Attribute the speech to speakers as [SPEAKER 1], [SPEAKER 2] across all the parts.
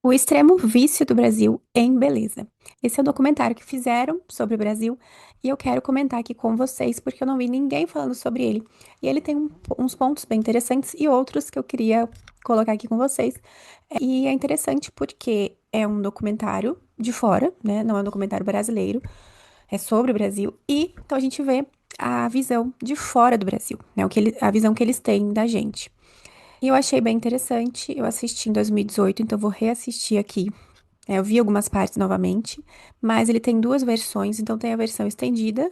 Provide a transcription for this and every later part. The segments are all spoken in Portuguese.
[SPEAKER 1] O extremo vício do Brasil em beleza. Esse é o documentário que fizeram sobre o Brasil e eu quero comentar aqui com vocês porque eu não vi ninguém falando sobre ele. E ele tem uns pontos bem interessantes e outros que eu queria colocar aqui com vocês. E é interessante porque é um documentário de fora, né? Não é um documentário brasileiro, é sobre o Brasil. E então a gente vê a visão de fora do Brasil, né? A visão que eles têm da gente. E eu achei bem interessante. Eu assisti em 2018, então eu vou reassistir aqui. Eu vi algumas partes novamente, mas ele tem duas versões, então tem a versão estendida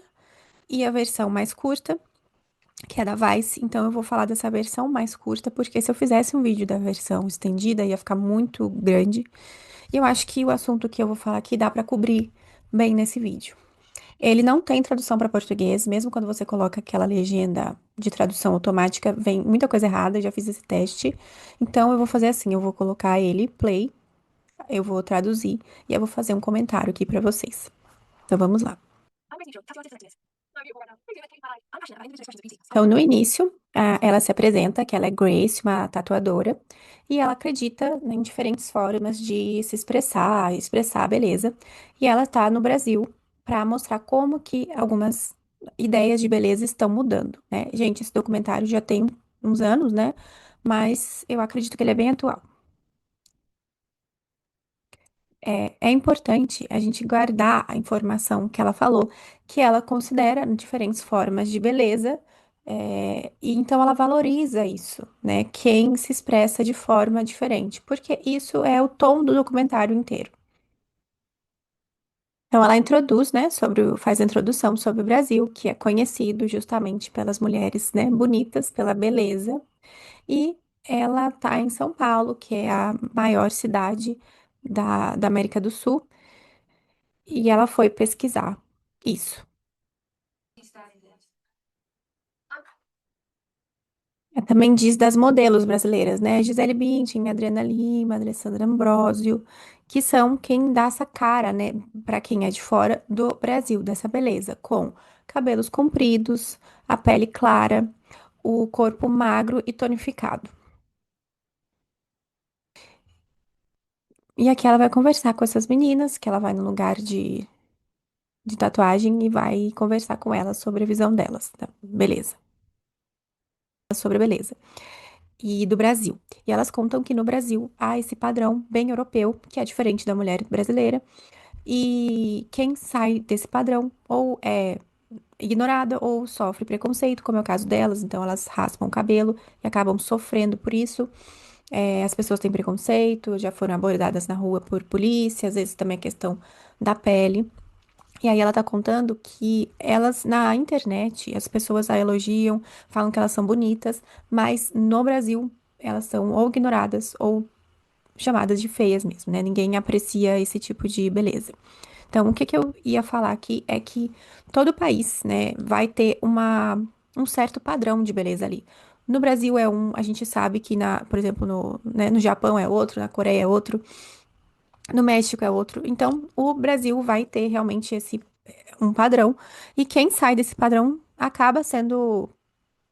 [SPEAKER 1] e a versão mais curta, que é da Vice. Então eu vou falar dessa versão mais curta, porque se eu fizesse um vídeo da versão estendida ia ficar muito grande. E eu acho que o assunto que eu vou falar aqui dá pra cobrir bem nesse vídeo. Ele não tem tradução para português, mesmo quando você coloca aquela legenda de tradução automática, vem muita coisa errada, eu já fiz esse teste. Então eu vou fazer assim, eu vou colocar ele play, eu vou traduzir e eu vou fazer um comentário aqui para vocês. Então vamos lá. Então, no início, ela se apresenta que ela é Grace, uma tatuadora, e ela acredita, né, em diferentes formas de se expressar, expressar a beleza. E ela tá no Brasil para mostrar como que algumas ideias de beleza estão mudando, né? Gente, esse documentário já tem uns anos, né? Mas eu acredito que ele é bem atual. É importante a gente guardar a informação que ela falou, que ela considera diferentes formas de beleza, e então ela valoriza isso, né? Quem se expressa de forma diferente, porque isso é o tom do documentário inteiro. Então ela introduz, né, faz a introdução sobre o Brasil, que é conhecido justamente pelas mulheres, né, bonitas, pela beleza, e ela está em São Paulo, que é a maior cidade da América do Sul. E ela foi pesquisar isso. Também diz das modelos brasileiras, né? Gisele Bündchen, Adriana Lima, Alessandra Ambrosio, que são quem dá essa cara, né, para quem é de fora do Brasil, dessa beleza, com cabelos compridos, a pele clara, o corpo magro e tonificado. E aqui ela vai conversar com essas meninas, que ela vai no lugar de tatuagem e vai conversar com elas sobre a visão delas, tá? Beleza. Sobre a beleza. E do Brasil. E elas contam que no Brasil há esse padrão bem europeu, que é diferente da mulher brasileira, e quem sai desse padrão ou é ignorada ou sofre preconceito, como é o caso delas, então elas raspam o cabelo e acabam sofrendo por isso. As pessoas têm preconceito, já foram abordadas na rua por polícia, às vezes também a questão da pele. E aí ela tá contando que elas, na internet, as pessoas a elogiam, falam que elas são bonitas, mas no Brasil elas são ou ignoradas ou chamadas de feias mesmo, né? Ninguém aprecia esse tipo de beleza. Então, o que que eu ia falar aqui é que todo país, né, vai ter um certo padrão de beleza ali. No Brasil a gente sabe que por exemplo, no Japão é outro, na Coreia é outro, no México é outro. Então, o Brasil vai ter realmente um padrão, e quem sai desse padrão acaba sendo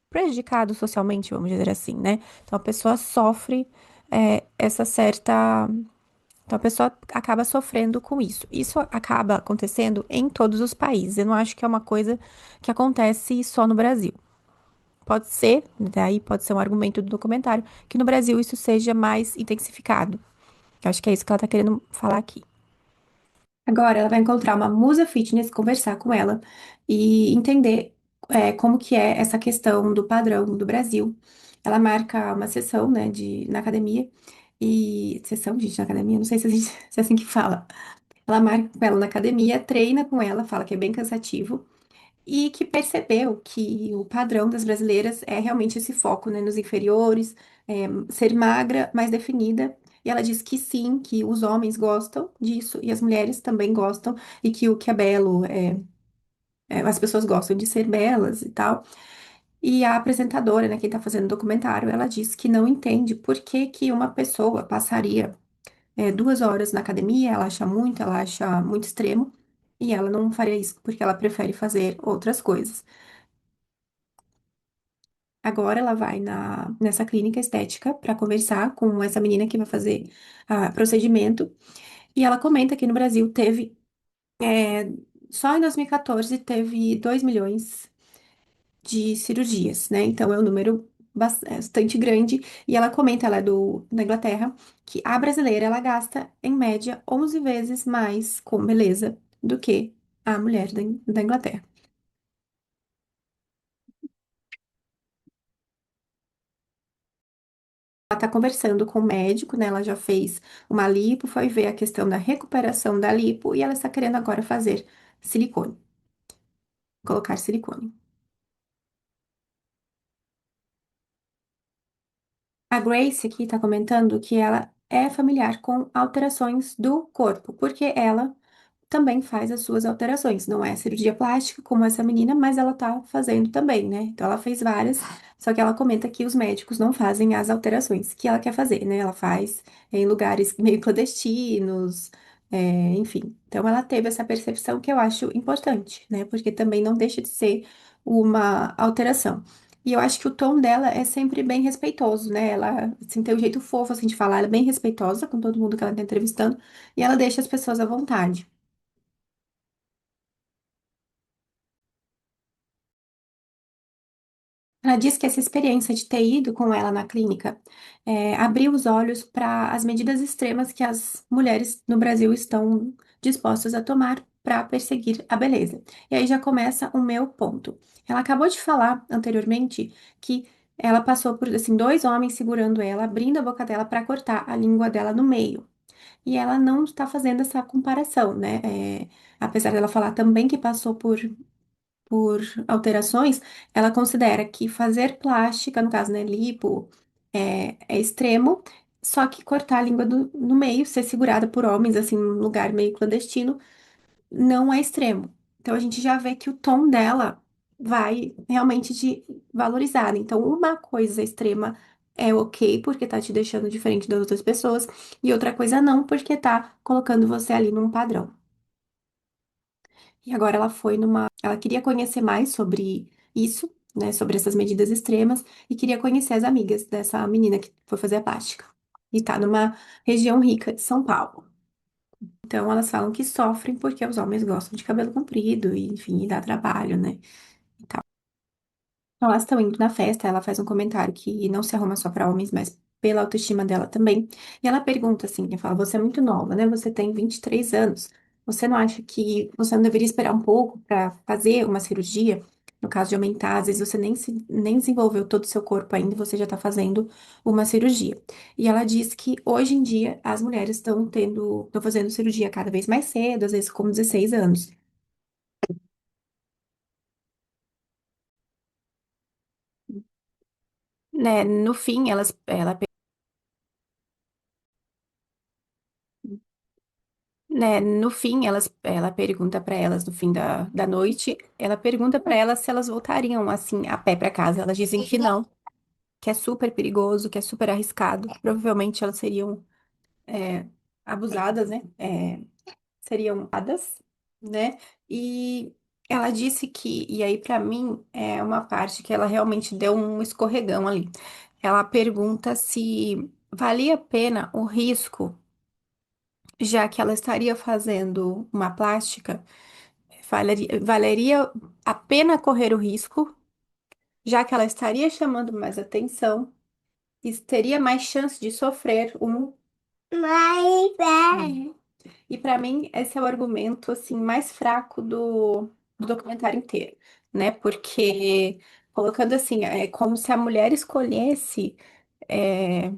[SPEAKER 1] prejudicado socialmente, vamos dizer assim, né? Então a pessoa sofre essa certa. Então a pessoa acaba sofrendo com isso. Isso acaba acontecendo em todos os países. Eu não acho que é uma coisa que acontece só no Brasil. Pode ser, daí pode ser um argumento do documentário, que no Brasil isso seja mais intensificado. Eu acho que é isso que ela tá querendo falar aqui. Agora ela vai encontrar uma musa fitness, conversar com ela e entender como que é essa questão do padrão do Brasil. Ela marca uma sessão, né, na academia e sessão, gente, na academia, não sei se é assim que fala. Ela marca com ela na academia, treina com ela, fala que é bem cansativo e que percebeu que o padrão das brasileiras é realmente esse foco, né, nos inferiores, ser magra, mais definida. E ela diz que sim, que os homens gostam disso e as mulheres também gostam, e que o que é belo as pessoas gostam de ser belas e tal. E a apresentadora, né, quem tá fazendo o documentário, ela diz que não entende por que que uma pessoa passaria 2 horas na academia, ela acha muito extremo, e ela não faria isso porque ela prefere fazer outras coisas. agora ela vai nessa clínica estética para conversar com essa menina que vai fazer procedimento. E ela comenta que no Brasil teve, é, só em 2014 teve 2 milhões de cirurgias, né? Então é um número bastante grande. E ela comenta, ela é da Inglaterra, que a brasileira ela gasta em média 11 vezes mais com beleza do que a mulher da Inglaterra. Ela tá conversando com o médico, né? Ela já fez uma lipo, foi ver a questão da recuperação da lipo e ela está querendo agora fazer silicone, colocar silicone. A Grace aqui está comentando que ela é familiar com alterações do corpo, porque ela também faz as suas alterações. Não é cirurgia plástica como essa menina, mas ela tá fazendo também, né? Então ela fez várias, só que ela comenta que os médicos não fazem as alterações que ela quer fazer, né? Ela faz em lugares meio clandestinos, enfim. Então ela teve essa percepção que eu acho importante, né? Porque também não deixa de ser uma alteração. E eu acho que o tom dela é sempre bem respeitoso, né? Ela, assim, tem um jeito fofo, assim, de falar. Ela é bem respeitosa com todo mundo que ela tá entrevistando. E ela deixa as pessoas à vontade. Ela diz que essa experiência de ter ido com ela na clínica abriu os olhos para as medidas extremas que as mulheres no Brasil estão dispostas a tomar para perseguir a beleza. E aí já começa o meu ponto. Ela acabou de falar anteriormente que ela passou por assim dois homens segurando ela, abrindo a boca dela para cortar a língua dela no meio. E ela não está fazendo essa comparação, né? Apesar dela falar também que passou por alterações, ela considera que fazer plástica, no caso, né, lipo, é extremo, só que cortar a língua no meio, ser segurada por homens, assim, num lugar meio clandestino, não é extremo. Então a gente já vê que o tom dela vai realmente de valorizar. Então, uma coisa extrema é ok, porque tá te deixando diferente das outras pessoas, e outra coisa não, porque tá colocando você ali num padrão. E agora ela queria conhecer mais sobre isso, né, sobre essas medidas extremas, e queria conhecer as amigas dessa menina que foi fazer a plástica. E tá numa região rica de São Paulo. Então elas falam que sofrem porque os homens gostam de cabelo comprido, e enfim, e dá trabalho, né? Então, elas estão indo na festa, ela faz um comentário que não se arruma só para homens, mas pela autoestima dela também. E ela pergunta assim, ela fala, você é muito nova, né? Você tem 23 anos. Você não acha que você não deveria esperar um pouco para fazer uma cirurgia? No caso de aumentar, às vezes você nem desenvolveu todo o seu corpo ainda, e você já está fazendo uma cirurgia. E ela diz que hoje em dia as mulheres estão fazendo cirurgia cada vez mais cedo, às vezes com 16 anos. Né, no fim, ela Né, no fim, ela pergunta pra elas, no fim da noite, ela pergunta pra elas se elas voltariam assim a pé pra casa. Elas dizem que não, que é super perigoso, que é super arriscado. Provavelmente elas seriam é, abusadas, né? Seriam abusadas, né? E ela disse que, e aí pra mim é uma parte que ela realmente deu um escorregão ali. Ela pergunta se valia a pena o risco, já que ela estaria fazendo uma plástica. Valeria a pena correr o risco, já que ela estaria chamando mais atenção e teria mais chance de sofrer um. E para mim, esse é o argumento assim mais fraco do documentário inteiro, né? Porque colocando assim, é como se a mulher escolhesse é,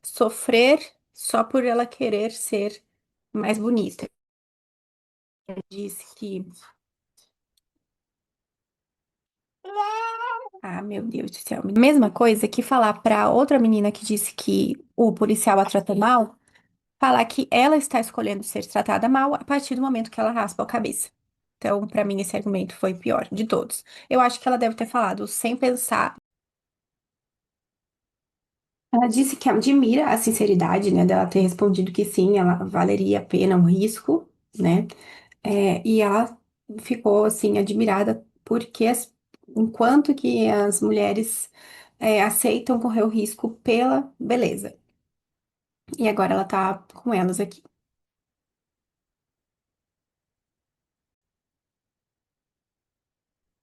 [SPEAKER 1] sofrer só por ela querer ser mais bonita. Disse que meu Deus do céu. Mesma coisa que falar pra outra menina que disse que o policial a tratou mal, falar que ela está escolhendo ser tratada mal a partir do momento que ela raspa a cabeça. Então, pra mim, esse argumento foi o pior de todos. Eu acho que ela deve ter falado sem pensar. Ela disse que admira a sinceridade, né, dela ter respondido que sim, ela valeria a pena um risco, né? E ela ficou assim admirada porque enquanto que as mulheres aceitam correr o risco pela beleza. E agora ela tá com elas aqui.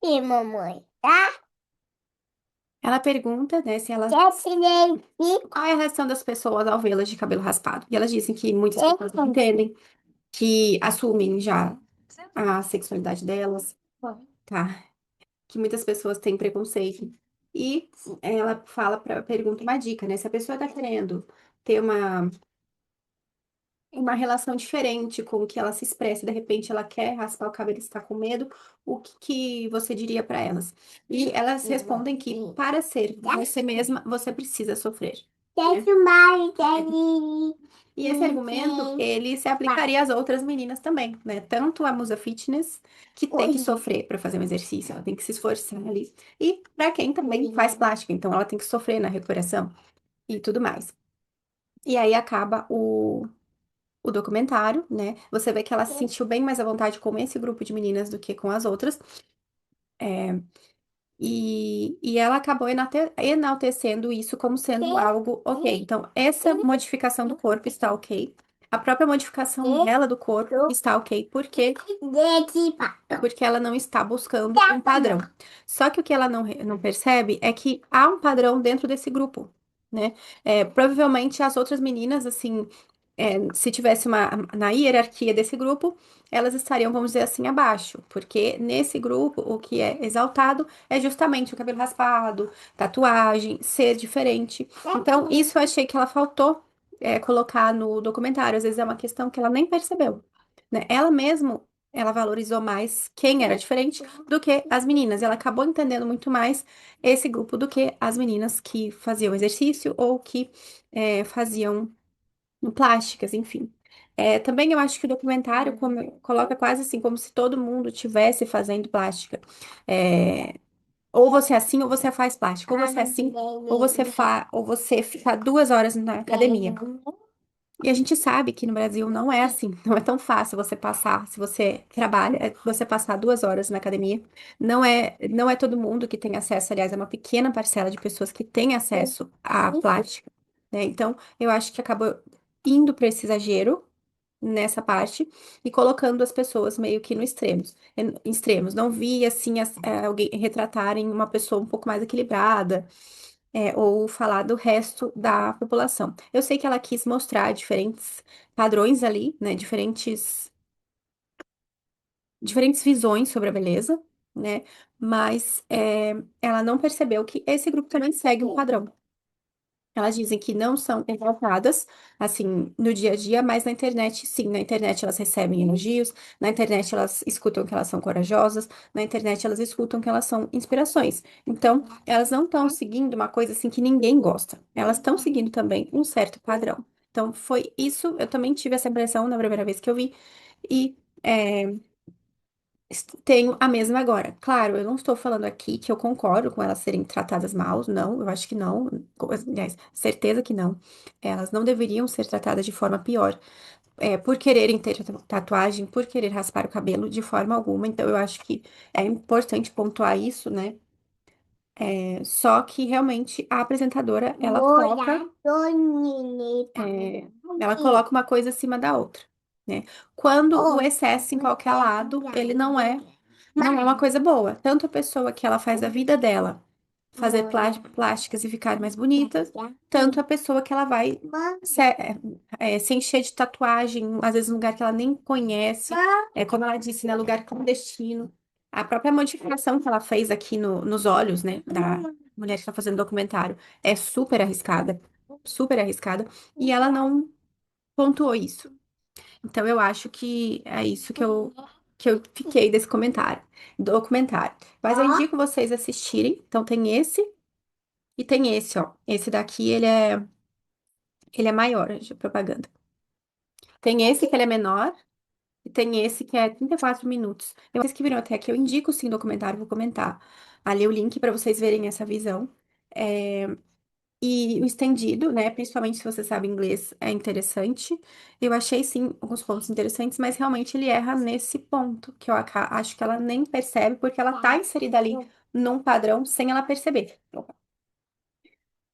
[SPEAKER 2] E mamãe, tá?
[SPEAKER 1] Ela pergunta, né, se elas.
[SPEAKER 2] Quer silêncio?
[SPEAKER 1] Qual é a reação das pessoas ao vê-las de cabelo raspado? E elas dizem que muitas pessoas não entendem, que assumem já a sexualidade delas, tá? Que muitas pessoas têm preconceito. E ela pergunta uma dica, né? Se a pessoa tá querendo ter uma relação diferente com o que ela se expressa, de repente ela quer raspar o cabelo e está com medo, o que que você diria para elas? E elas respondem que para ser você mesma, você precisa sofrer. Né? E esse argumento, ele se aplicaria às outras meninas também, né? Tanto a musa fitness, que tem que sofrer para fazer um exercício, ela tem que se esforçar ali. E para quem também faz plástica, então ela tem que sofrer na recuperação e tudo mais. E aí acaba o documentário, né? Você vê que ela se sentiu bem mais à vontade com esse grupo de meninas do que com as outras. E ela acabou enaltecendo isso como sendo algo ok. Então, essa modificação do corpo está ok. A própria modificação dela do corpo está ok. Por quê? Porque ela não está buscando um padrão. Só que o que ela não percebe é que há um padrão dentro desse grupo, né? Provavelmente as outras meninas, assim, se tivesse na hierarquia desse grupo, elas estariam, vamos dizer assim, abaixo, porque nesse grupo o que é exaltado é justamente o cabelo raspado, tatuagem, ser diferente. Então, isso eu achei que ela faltou, colocar no documentário. Às vezes é uma questão que ela nem percebeu, né? Ela mesmo, ela valorizou mais quem era diferente do que as meninas. Ela acabou entendendo muito mais esse grupo do que as meninas que faziam exercício ou que faziam plásticas, enfim. Também eu acho que o documentário coloca quase assim, como se todo mundo tivesse fazendo plástica. É, ou você é assim, ou você faz plástica. Ou você é assim, ou você fica 2 horas na academia. E a gente sabe que no Brasil não é assim, não é tão fácil você passar, se você trabalha, você passar 2 horas na academia. Não é todo mundo que tem acesso, aliás, é uma pequena parcela de pessoas que tem acesso à plástica, né? Então, eu acho que acabou indo para esse exagero nessa parte e colocando as pessoas meio que no extremos. Não vi, assim, alguém retratarem uma pessoa um pouco mais equilibrada ou falar do resto da população. Eu sei que ela quis mostrar diferentes padrões ali, né? Diferentes visões sobre a beleza, né? Mas ela não percebeu que esse grupo também segue um padrão. Elas dizem que não são exaltadas, assim, no dia a dia, mas na internet, sim. Na internet elas recebem elogios, na internet elas escutam que elas são corajosas, na internet elas escutam que elas são inspirações. Então, elas não estão seguindo uma coisa assim que ninguém gosta. Elas estão seguindo também um certo padrão. Então, foi isso. Eu também tive essa impressão na primeira vez que eu vi. E tenho a mesma agora. Claro, eu não estou falando aqui que eu concordo com elas serem tratadas mal, não, eu acho que não. Aliás, certeza que não. Elas não deveriam ser tratadas de forma pior, por quererem ter tatuagem, por querer raspar o cabelo, de forma alguma. Então, eu acho que é importante pontuar isso, né? Só que realmente a apresentadora, é, ela coloca uma coisa acima da outra, né? Quando o excesso em qualquer lado, ele não é uma coisa boa. Tanto a pessoa que ela faz a vida dela fazer plásticas e ficar mais bonita, tanto a pessoa que ela vai se encher de tatuagem, às vezes num lugar que ela nem conhece, como ela disse, né, lugar clandestino. A própria modificação que ela fez aqui nos olhos, né, da mulher que está fazendo documentário, é super arriscada, e ela não pontuou isso. Então, eu acho que é isso que eu fiquei desse documentário. Mas eu indico vocês assistirem. Então, tem esse e tem esse, ó. Esse daqui, ele é maior, de propaganda. Tem esse que ele é menor e tem esse que é 34 minutos. Vocês que viram até aqui, eu indico sim o documentário, vou comentar ali o link para vocês verem essa visão. É, E o estendido, né? Principalmente se você sabe inglês, é interessante. Eu achei, sim, alguns pontos interessantes, mas realmente ele erra nesse ponto, que eu acho que ela nem percebe, porque ela tá inserida ali num padrão sem ela perceber.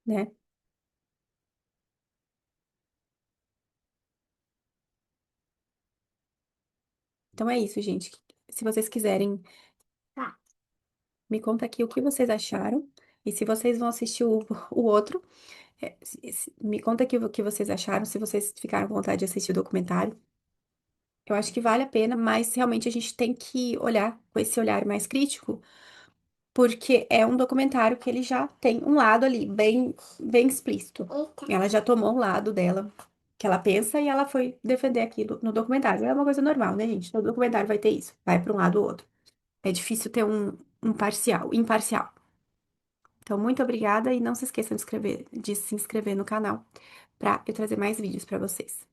[SPEAKER 1] né? Então é isso, gente. Se vocês quiserem,
[SPEAKER 2] Tá.
[SPEAKER 1] me conta aqui o que vocês acharam. E se vocês vão assistir o outro, me conta aqui o que vocês acharam, se vocês ficaram com vontade de assistir o documentário. Eu acho que vale a pena, mas realmente a gente tem que olhar com esse olhar mais crítico, porque é um documentário que ele já tem um lado ali bem explícito.
[SPEAKER 2] Eita.
[SPEAKER 1] Ela já tomou um lado dela, que ela pensa, e ela foi defender aquilo no documentário. É uma coisa normal, né, gente? Todo documentário vai ter isso, vai para um lado ou outro. É difícil ter um imparcial. Então, muito obrigada e não se esqueçam de se inscrever no canal para eu trazer mais vídeos para vocês.